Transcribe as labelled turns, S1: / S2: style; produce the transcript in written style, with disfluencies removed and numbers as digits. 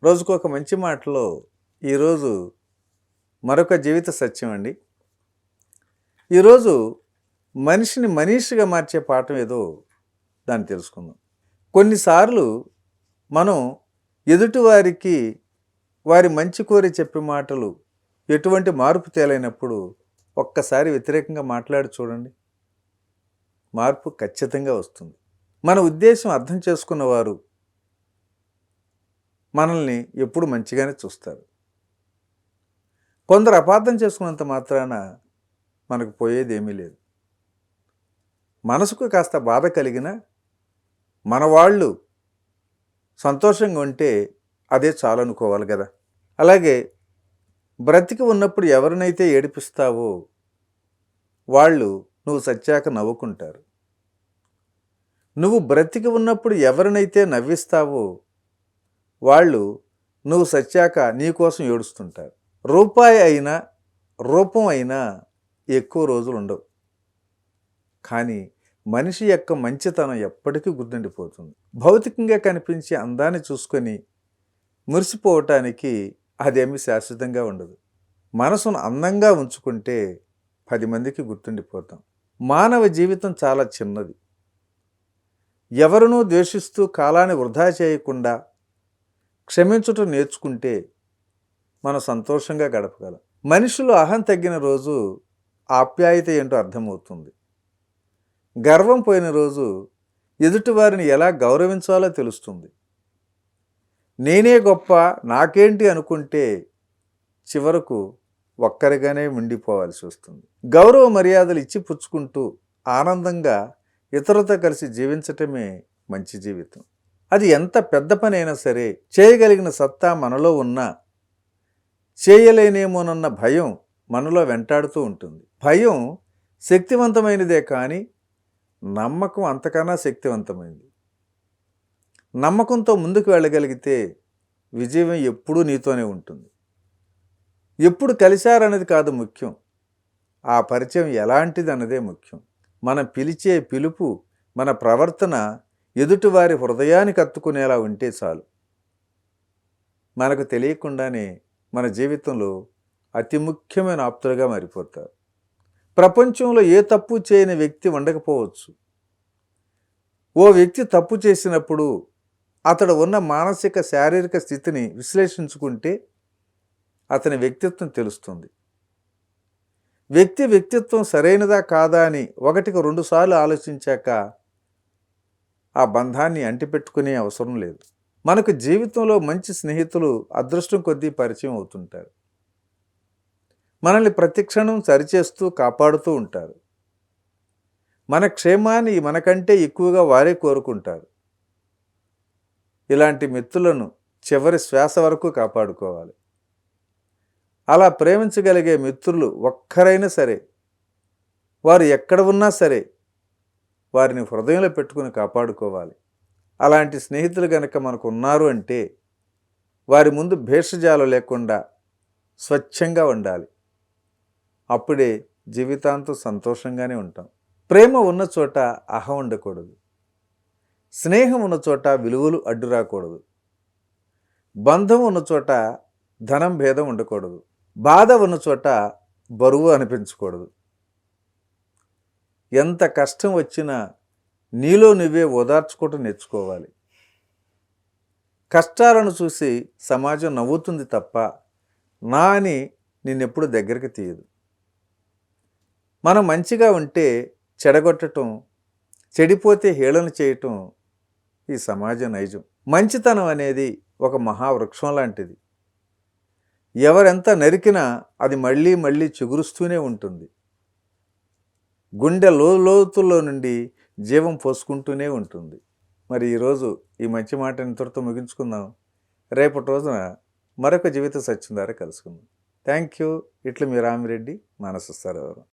S1: రోజుకొక మంచి మాటలో ఈరోజు మరొక జీవిత సత్యం అండి. ఈరోజు మనిషిని మనీషిగా మార్చే పాఠం ఏదో దాన్ని తెలుసుకుందాం. కొన్నిసార్లు మనం ఎదుటివారికి వారి మంచి కోరి చెప్పే మాటలు ఎటువంటి మార్పు తేలైనప్పుడు ఒక్కసారి వ్యతిరేకంగా మాట్లాడి చూడండి, మార్పు ఖచ్చితంగా వస్తుంది. మన ఉద్దేశం అర్థం చేసుకున్నవారు మనల్ని ఎప్పుడు మంచిగానే చూస్తారు. కొందరు అపార్థం చేసుకున్నంత మాత్రాన మనకు పోయేది ఏమీ లేదు. మనసుకు కాస్త బాధ కలిగిన మన వాళ్ళు సంతోషంగా ఉంటే అదే చాలనుకోవాలి కదా. అలాగే బ్రతికి ఉన్నప్పుడు ఎవరినైతే ఏడిపిస్తావో వాళ్ళు నువ్వు సచ్చాక నవ్వుకుంటారు. నువ్వు బ్రతికి ఉన్నప్పుడు ఎవరినైతే నవ్విస్తావో వాళ్ళు నువ్వు సచ్చాక నీకోసం ఏడుస్తుంటారు. రూపాయి అయినా రూపం అయినా ఎక్కువ రోజులు ఉండవు, కానీ మనిషి యొక్క మంచితనం ఎప్పటికీ గుర్తుండిపోతుంది. భౌతికంగా కనిపించే అందాన్ని చూసుకొని మురిసిపోవటానికి అదేమీ శాశ్వతంగా ఉండదు. మనసును అందంగా ఉంచుకుంటే 10 మందికి గుర్తుండిపోతాం. మానవ జీవితం చాలా చిన్నది. ఎవరినూ ద్వేషిస్తూ కాలాన్ని వృధా చేయకుండా క్షమించుటం నేర్చుకుంటే మనం సంతోషంగా గడపగలం. మనిషిలో అహం తగ్గిన రోజు ఆప్యాయత ఏంటో అర్థమవుతుంది. గర్వం పోయిన రోజు ఎదుటివారిని ఎలా గౌరవించాలో తెలుస్తుంది. నేనే గొప్ప, నాకేంటి అనుకుంటే చివరకు ఒక్కరిగానే ఉండిపోవాల్సి వస్తుంది. గౌరవ మర్యాదలు ఇచ్చి పుచ్చుకుంటూ ఆనందంగా ఇతరులతో కలిసి జీవించటమే మంచి జీవితం. అది ఎంత పెద్ద పని అయినా సరే చేయగలిగిన సత్తా మనలో ఉన్నా చేయలేనేమోనన్న భయం మనలో వెంటాడుతూ ఉంటుంది. భయం శక్తివంతమైనదే కానీ నమ్మకం అంతకన్నా శక్తివంతమైనది. నమ్మకంతో ముందుకు వెళ్ళగలిగితే విజయం ఎప్పుడూ నీతోనే ఉంటుంది. ఎప్పుడు కలిశారన్నది కాదు ముఖ్యం, ఆ పరిచయం ఎలాంటిది అన్నదే ముఖ్యం. మనం పిలిచే పిలుపు, మన ప్రవర్తన ఎదుటివారి హృదయానికి అత్తుకునేలా ఉంటే చాలు. మనకు తెలియకుండానే మన జీవితంలో అతి ముఖ్యమైన ఆప్తులుగా మారిపోతారు. ప్రపంచంలో ఏ తప్పు చేయని వ్యక్తి ఉండకపోవచ్చు. ఓ వ్యక్తి తప్పు చేసినప్పుడు అతడు ఉన్న మానసిక శారీరక స్థితిని విశ్లేషించుకుంటే అతని వ్యక్తిత్వం తెలుస్తుంది. వ్యక్తిత్వం సరైనదా కాదా అని 1కి 2 సార్లు ఆలోచించాక ఆ బంధాన్ని అంటిపెట్టుకునే అవసరం లేదు. మనకు జీవితంలో మంచి స్నేహితులు అదృష్టం కొద్దీ పరిచయం అవుతుంటారు. మనల్ని ప్రతిక్షణం సరిచేస్తూ కాపాడుతూ ఉంటారు. మన క్షేమాన్ని మనకంటే ఎక్కువగా వారే కోరుకుంటారు. ఇలాంటి మిత్రులను చివరి శ్వాస వరకు కాపాడుకోవాలి. అలా ప్రేమించగలిగే మిత్రులు ఒక్కరైనా సరే, వారు ఎక్కడ ఉన్నా సరే వారిని హృదయంలో పెట్టుకుని కాపాడుకోవాలి. అలాంటి స్నేహితులు కనుక మనకు ఉన్నారు అంటే వారి ముందు భేషజాలు లేకుండా స్వచ్ఛంగా ఉండాలి. అప్పుడే జీవితాంతం సంతోషంగానే ఉంటాం. ప్రేమ ఉన్న చోట అహం ఉండకూడదు. స్నేహం ఉన్న చోట విలువలు అడ్డు రాకూడదు. బంధం ఉన్న చోట ధనం భేదం ఉండకూడదు. బాధ ఉన్న చోట బరువు అనిపించకూడదు. ఎంత కష్టం వచ్చినా నీలో నువ్వే ఓదార్చుకోవటం నేర్చుకోవాలి. కష్టాలను చూసి సమాజం నవ్వుతుంది తప్ప నా అని నిన్నెప్పుడు దగ్గరికి తీయదు. మనం మంచిగా ఉంటే చెడగొట్టడం, చెడిపోతే హేళన చేయటం ఈ సమాజ నైజం. మంచితనం అనేది ఒక మహావృక్షం లాంటిది. ఎవరెంత నరికినా అది మళ్ళీ మళ్ళీ చిగురుస్తూనే ఉంటుంది. గుండె లోతుల్లో నుండి జీవం పోసుకుంటూనే ఉంటుంది. మరి ఈరోజు ఈ మంచి మాటని ఇంతటితో ముగించుకుందాం. రేపటి రోజున మరొక జీవిత సత్యం ద్వారా కలుసుకుందాం. Thank you. ఇట్లా మీ రామిరెడ్డి, మానస సరోవరం.